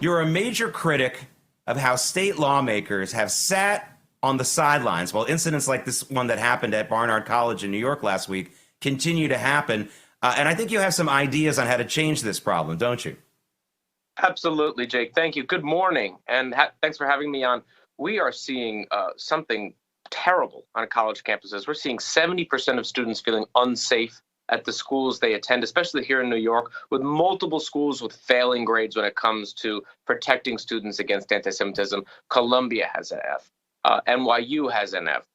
you're a major critic of how state lawmakers have sat on the sidelines while incidents like this one that happened at Barnard College in New York last week continue to happen. And I think you have some ideas on how to change this problem, don't you? Absolutely, Jake. Thank you. Good morning, and thanks for having me on. We are seeing something terrible on college campuses. We're seeing 70% of students feeling unsafe at the schools they attend, especially here in New York, with multiple schools with failing grades when it comes to protecting students against anti-Semitism. Columbia has an F. NYU has an F.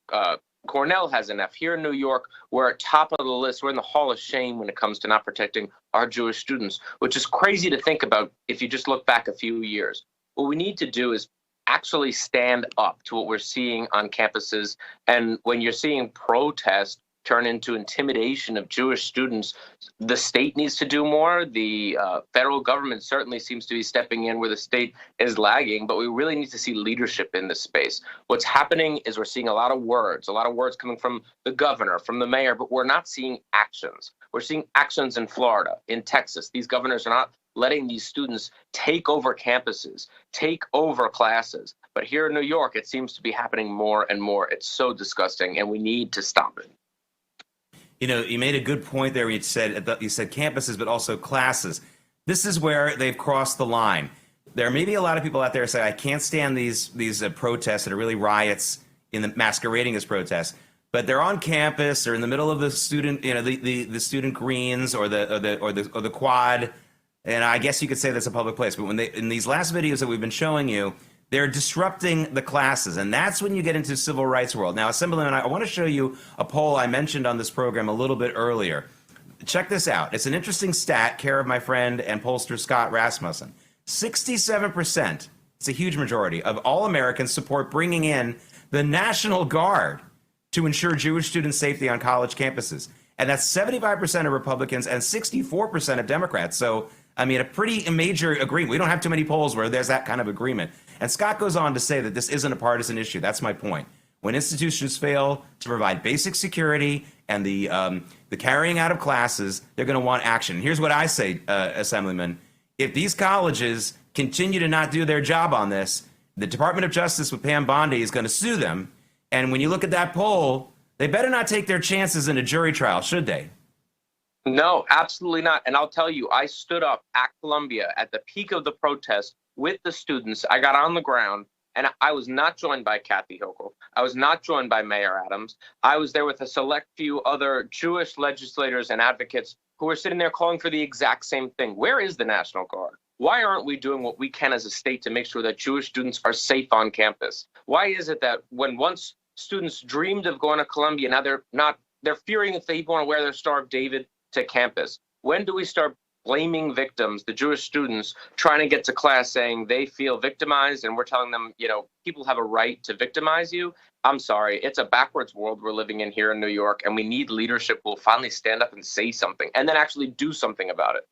Cornell has an F. Here in New York, we're at top of the list. We're in the Hall of Shame when it comes to not protecting our Jewish students, which is crazy to think about if you just look back a few years. What we need to do is actually stand up to what we're seeing on campuses. And when you're seeing protests turn into intimidation of Jewish students, the state needs to do more. The federal government certainly seems to be stepping in where the state is lagging, but we really need to see leadership in this space. What's happening is we're seeing a lot of words coming from the governor, from the mayor, but we're not seeing actions. We're seeing actions in Florida, in Texas. These governors are not letting these students take over campuses, take over classes. But here in New York, it seems to be happening more and more. It's so disgusting, and we need to stop it. You know, you made a good point there. You said campuses, but also classes. This is where they've crossed the line. There may be a lot of people out there who say, I can't stand these protests that are really riots in the masquerading as protests, but they're on campus or in the middle of the student, the student greens or the quad. And I guess you could say that's a public place. But when in these last videos that we've been showing you, they're disrupting the classes, and that's when you get into civil rights world. Now, Assemblyman, I want to show you a poll I mentioned on this program a little bit earlier. Check this out. It's an interesting stat, care of my friend and pollster Scott Rasmussen. 67%, it's a huge majority, of all Americans support bringing in the National Guard to ensure Jewish student safety on college campuses. And that's 75% of Republicans and 64% of Democrats. So, I mean, a pretty major agreement. We don't have too many polls where there's that kind of agreement. And Scott goes on to say that this isn't a partisan issue. That's my point. When institutions fail to provide basic security and the carrying out of classes, they're going to want action. Here's what I say, Assemblyman. If these colleges continue to not do their job on this, the Department of Justice with Pam Bondi is going to sue them. And when you look at that poll, they better not take their chances in a jury trial, should they? No, absolutely not. And I'll tell you, I stood up at Columbia at the peak of the protest with the students. I got on the ground, and I was not joined by Kathy Hochul. I was not joined by Mayor Adams. I was there with a select few other Jewish legislators and advocates who were sitting there calling for the exact same thing. Where is the National Guard? Why aren't we doing what we can as a state to make sure that Jewish students are safe on campus? Why is it that when once students dreamed of going to Columbia, now they're fearing if they even want to wear their Star of David to campus? When do we start blaming victims, the Jewish students, trying to get to class saying they feel victimized, and we're telling them, people have a right to victimize you? I'm sorry, it's a backwards world we're living in here in New York, and we need leadership who will finally stand up and say something and then actually do something about it.